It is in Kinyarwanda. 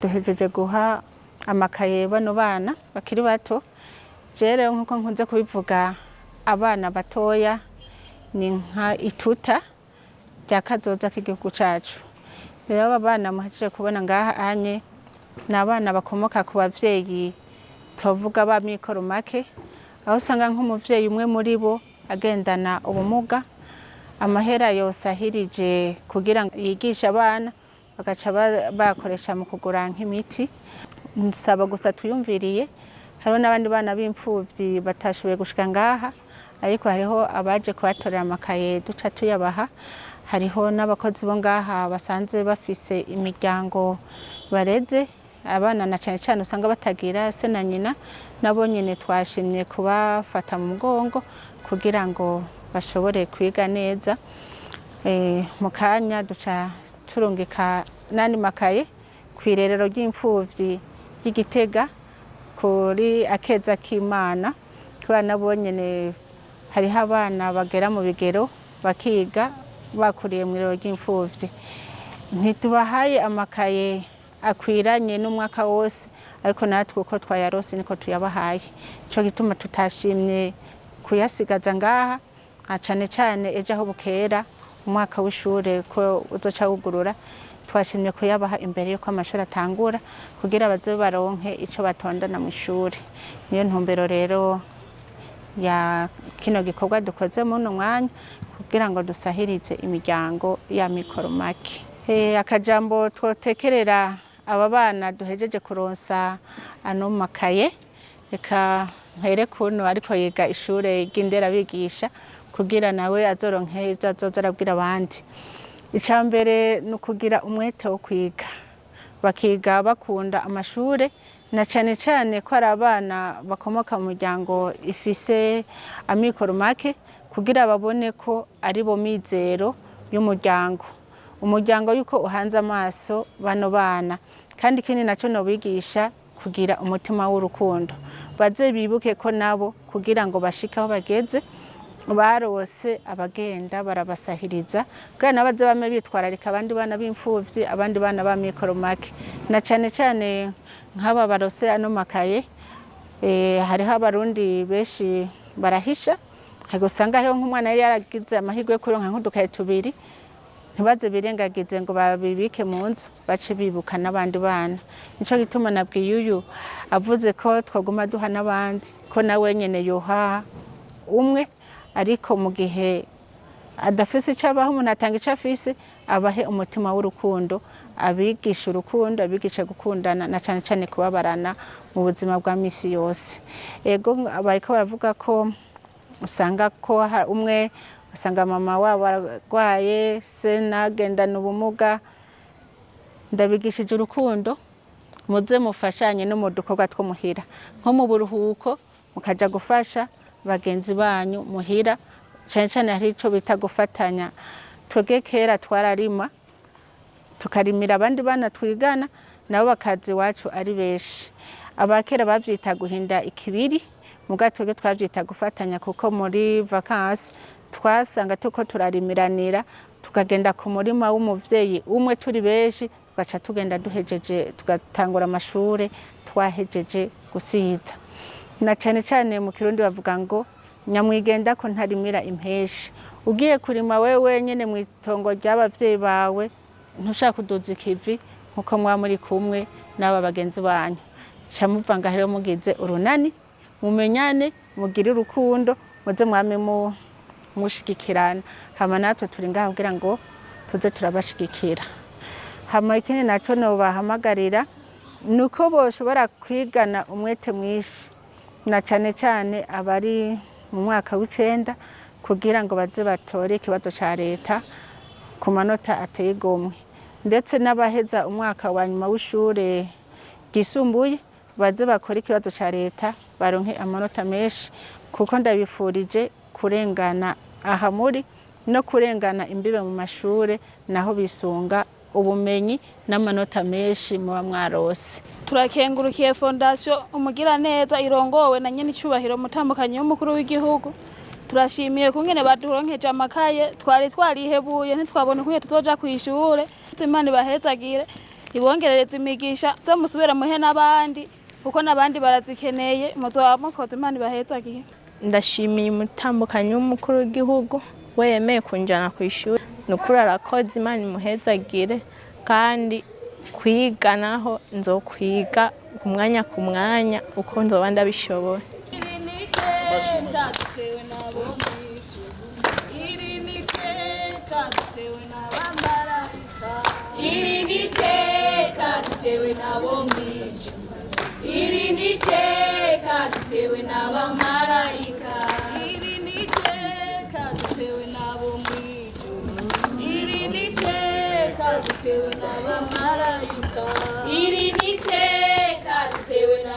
Duhejeje guha amakaye bano bana bakiri bato. Rero nkuko nkunze kubivuga, abana batoya ni nka ituta rya kazoza k'igihugu cacu. Rero aba bana muhejeje kubona ngaha anye ni abana bakomoka ku bavyeyi tuvuga ba mikoro make, aho usanga nk'umuvyeyi umwe muri bo agendana ubumuga, amahera yose ahirije kugira ngo yigishe abana bagaca bakoresha mu kugura nk'imiti. Nsaba gusa tuyumviriye, hariho n'abandi bana b'imfuvyi batashoboye gushika ngaha, ariko hariho abaje kubatorera amakaye duca tuyabaha. Hariho n'abakozi bo ngaha basanzwe bafise imiryango bareze abana, na cane cane usanga batagira se na nyina, nabo nyene twashimye kubafata mu mugongo kugira ngo bashobore kwiga neza. Mu kanya duca turungika nani makaye kw'irerero ry'imfuvyi ry'Igitega kuri Akeza k'Imana. Kubera nabo nyene hariho abana bagera mu bigero bakiga bakuriye mw'irerero ry'imfuvyi. Ntitubahaye amakaye akwiranye n'umwaka wose, ariko natwe uko twayarose niko tuyabahaye. Ico gituma tutashimye kuyasigaza ngaha, cane cane ejo aho bukera umwaka w'ishure ko uzoca wugurura, twashimye kuyabaha imbere yuko amashuri atangura kugira baze baronke ico batondana mu ishure. Niyo ntumbero rero ya kino gikorwa dukoze muno mwanya kugira ngo dusahirize imiryango ya mikoro make. Akajambo twotekerera aba bana duhejeje kuronsa ano makaye, reka mpere kuno ariko yiga ishure ry'inderabigisha kugira nawe azoronke ivyo azoza arabwira abandi. Icambere ni ukugira umwete wo kwiga, bakiga bakunda amashure, na cane cane ko ari abana bakomoka mu miryango ifise amikoro make, kugira babone ko ari bo mizero y'umuryango, umuryango yuko uhanze amaso bano bana. Kandi ikindi naco nobigisha kugira umutima w'urukundo, baze bibuke ko nabo kugira ngo bashike aho bageze barose abagenda barabasahiriza, kugira nabo baze bame bitwararika abandi bana b'imfuvyi, abandi bana ba mikoro make. Na cane cane nk'aba barose ano makaye, hariho abarundi benshi barahisha, usanga hariho nk'umwana yari yaragize amahirwe yo kuronka nk'udukaye tubiri, ntibaze birengagize ngo babibike mu nzu, bace bibuka n'abandi bana. Nico gituma nabwiye uyu avuze ko twaguma duha n'abandi, ko nawe nyene yoha umwe, ariko mu gihe adafise ico abaha, umuntu atanga ico afise, abahe umutima w'urukundo, abigisha urukundo, abigisha gukundana, na cane cane kubabarana mu buzima bwa misi yose. Ego bariko baravuga ko usanga ko umwe usanga mama wabo aragwaye, se nagendana ubumuga. Ndabigishije urukundo, muze mufashanye no mu dukorwa two muhira, nko mu buruhuko mukaja gufasha bagenzi banyu muhira. Cane cane hari ico bita gufatanya. Twebwe kera twararima tukarimira abandi bana twigana, nabo bakaza iwacu ari benshi. Abakera bavyita guhinda ikibiri, muga twebwe twavyita gufatanya, kuko muri vacances twasanga tuko turarimiranira, tukagenda ku murima w'umuvyeyi umwe turi benshi, tugaca tugenda duhejeje tugatangura amashure twahejeje gusiza. Na cane cane mu Kirundi bavuga ngo nyamwigenda ko ntarimira impeshi. Ugiye kurima wewe nyene mw'itongo ry'abavyeyi bawe, ntushaka kuduza ikivi nkuko mwa muri kumwe n'aba bagenzi banyu. Ca muvanga rero mugize urunani, mumenyane, mugire urukundo, muze mwame mushigikirana. Hama natwe turi ngaho kugira ngo tuze turabashigikira. Hama ikindi naco nobahamagarira nuko boshobora kwigana umwete mwinshi, na cane cane abari mu mwaka w'icenda, kugira ngo baze batore ikibazo ca leta ku manota ateye igomwe. Ndetse n'abaheza umwaka wa nyuma w'ishure ryisumbuye baze bakora ikibazo ca leta baronke amanota menshi, kuko ndabifurije kurengana aha muri no kurengana imbibe mu mashure, naho bisunga ubumenyi n'amanota menshi muba mwarose. Turakengurukiye Fondation Umugiraneza irongowe na nyene icubahiro mutambukanyi w'umukuru w'igihugu. Turashimiye kungene baduronkeje amakaye, twari twarihebuye ntitwabona ukunye tuzoja kw'ishure. Imana ibahezagire, ibongerereza imigisha zo musubira muhe n'abandi kuko n'abandi barazikeneye muzoba mukoze Imana ibahezagihe. Ndashimiye umutambukanyi w'umukuru w'igihugu we yemeye kunjana ku ishuri, nukuri arakoze Imana imuhezagire, kandi kwiga naho nzokwiga ku mwanya uko nzoba ndabishoboye. Iri